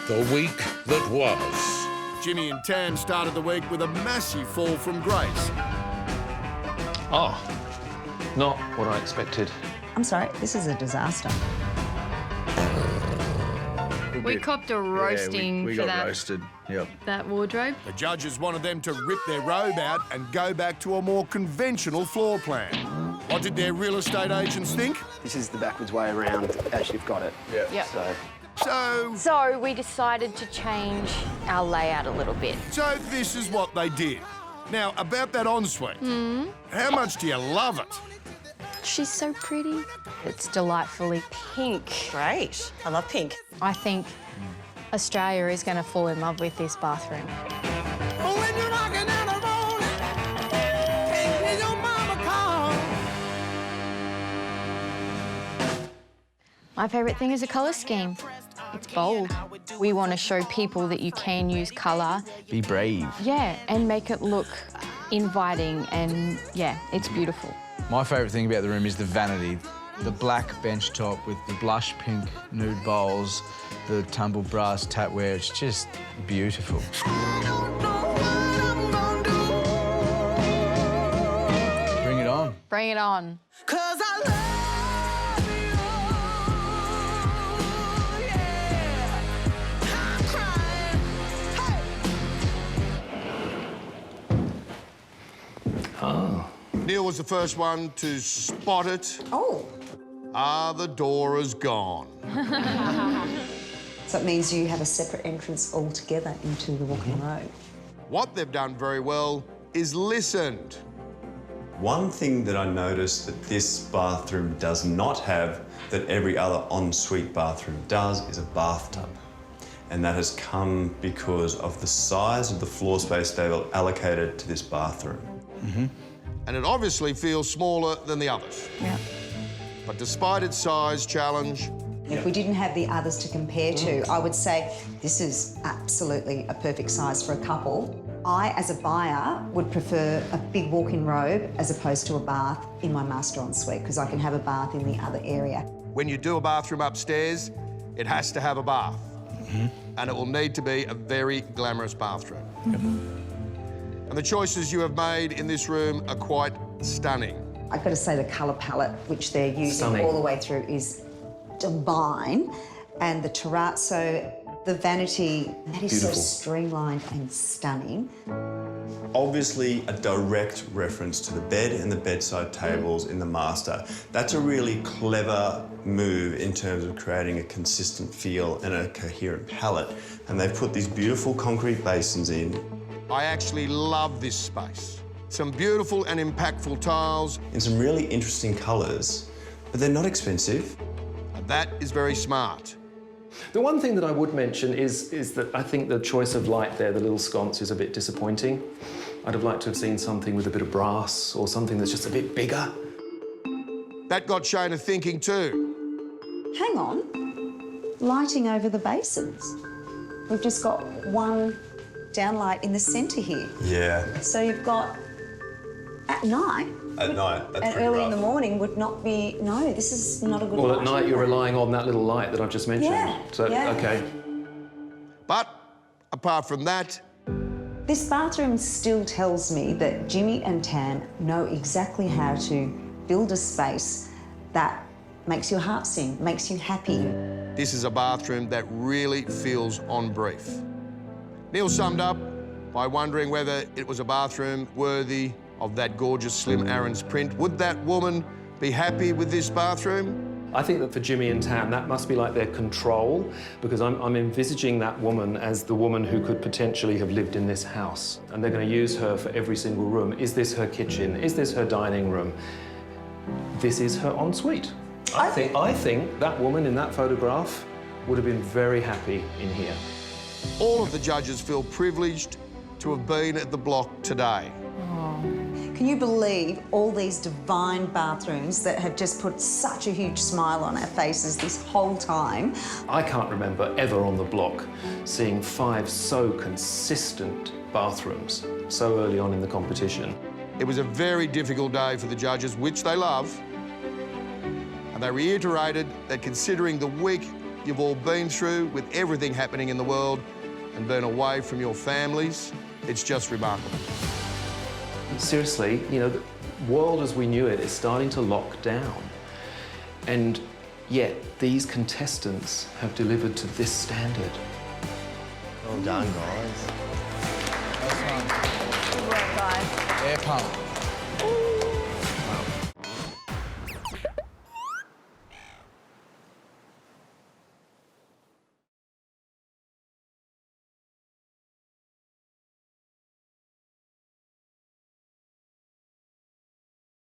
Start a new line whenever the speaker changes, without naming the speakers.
The week that was.
Jimmy and Tam started the week with a massive fall from grace.
Oh, not what I expected.
I'm sorry, this is a disaster.
We copped a roasting
we
for
got roasted, yep.
that wardrobe.
The judges wanted them to rip their robe out and go back to a more conventional floor plan. What did their real estate agents think?
This is the backwards way around as you've got it.
Yep.
So
we decided to change our layout a little bit.
So this is what they did. Now, about that ensuite, how much do you love it?
She's so pretty. It's delightfully pink.
Great. I love pink.
I think Australia is going to fall in love with this bathroom. My favourite thing is the colour scheme. It's bold. We want to show people that you can use colour.
Be brave.
Yeah, and make it look inviting and, yeah, it's beautiful.
My favourite thing about the room is the vanity. The black bench top with the blush pink nude bowls, the tumbled brass tapware, it's just beautiful. Bring it on.
Bring it on.
'Cause I love you, yeah. I'm crying, hey.
Oh.
Neil was the first one to spot it.
Oh.
The door is gone.
So it means you have a separate entrance altogether into the walk-in robe.
What they've done very well is listened.
One thing that I noticed that this bathroom does not have that every other ensuite bathroom does is a bathtub. And that has come because of the size of the floor space they've allocated to this bathroom.
And it obviously feels smaller than the others.
Yeah.
But despite its size challenge,
If we didn't have the others to compare to, I would say this is absolutely a perfect size for a couple. I, as a buyer, would prefer a big walk-in robe as opposed to a bath in my master ensuite because I can have a bath in the other area.
when you do a bathroom upstairs, it has to have a bath. And it will need to be a very glamorous bathroom. And the choices you have made in this room are quite stunning.
I've got to say the colour palette which they're using all the way through is divine. And the terrazzo, the vanity, that is so streamlined and stunning.
Obviously, a direct reference to the bed and the bedside tables in the master. That's a really clever move in terms of creating a consistent feel and a coherent palette. And they've put these beautiful concrete basins in.
I actually love this space. Some beautiful and impactful tiles.
In some really interesting colours, but they're not expensive.
And that is very smart.
The one thing that I would mention is that I think the choice of light there, the little sconce, is a bit disappointing. I'd have liked to have seen something with a bit of brass or something that's just a bit bigger.
That got Shana thinking too.
Hang on, lighting over the basins. We've just got one downlight in the centre here.
Yeah.
So you've got, at night,
At night, that's
and
pretty
early
rough.
in the morning would not be, no, this is not a good
Well, at
lighting
night you're
plan.
relying on that little light that I've just mentioned.
Yeah,
So,
yeah.
OK.
But apart from that,
This bathroom still tells me that Jimmy and Tam know exactly how to build a space that makes your heart sing, makes you happy.
this is a bathroom that really feels on brief. Neil summed up by wondering whether it was a bathroom worthy of that gorgeous Slim Aaron's print. Would that woman be happy with this bathroom?
I think that for Jimmy and Tam, that must be like their control, because I'm envisaging that woman as the woman who could potentially have lived in this house. And they're going to use her for every single room. Is this her kitchen? Is this her dining room? This is her ensuite. I think that woman in that photograph would have been very happy in here.
All of the judges feel privileged to have been at the block today.
Can you believe all these divine bathrooms that have just put such a huge smile on our faces this whole time?
I can't remember ever on the block seeing 5 so consistent bathrooms so early on in the competition.
It was a very difficult day for the judges, which they love. And they reiterated that considering the week you've all been through with everything happening in the world and been away from your families. It's just remarkable.
Seriously, you know, the world as we knew it is starting to lock down. And yet, these contestants have delivered to this standard.
Well done, guys.
Air pump.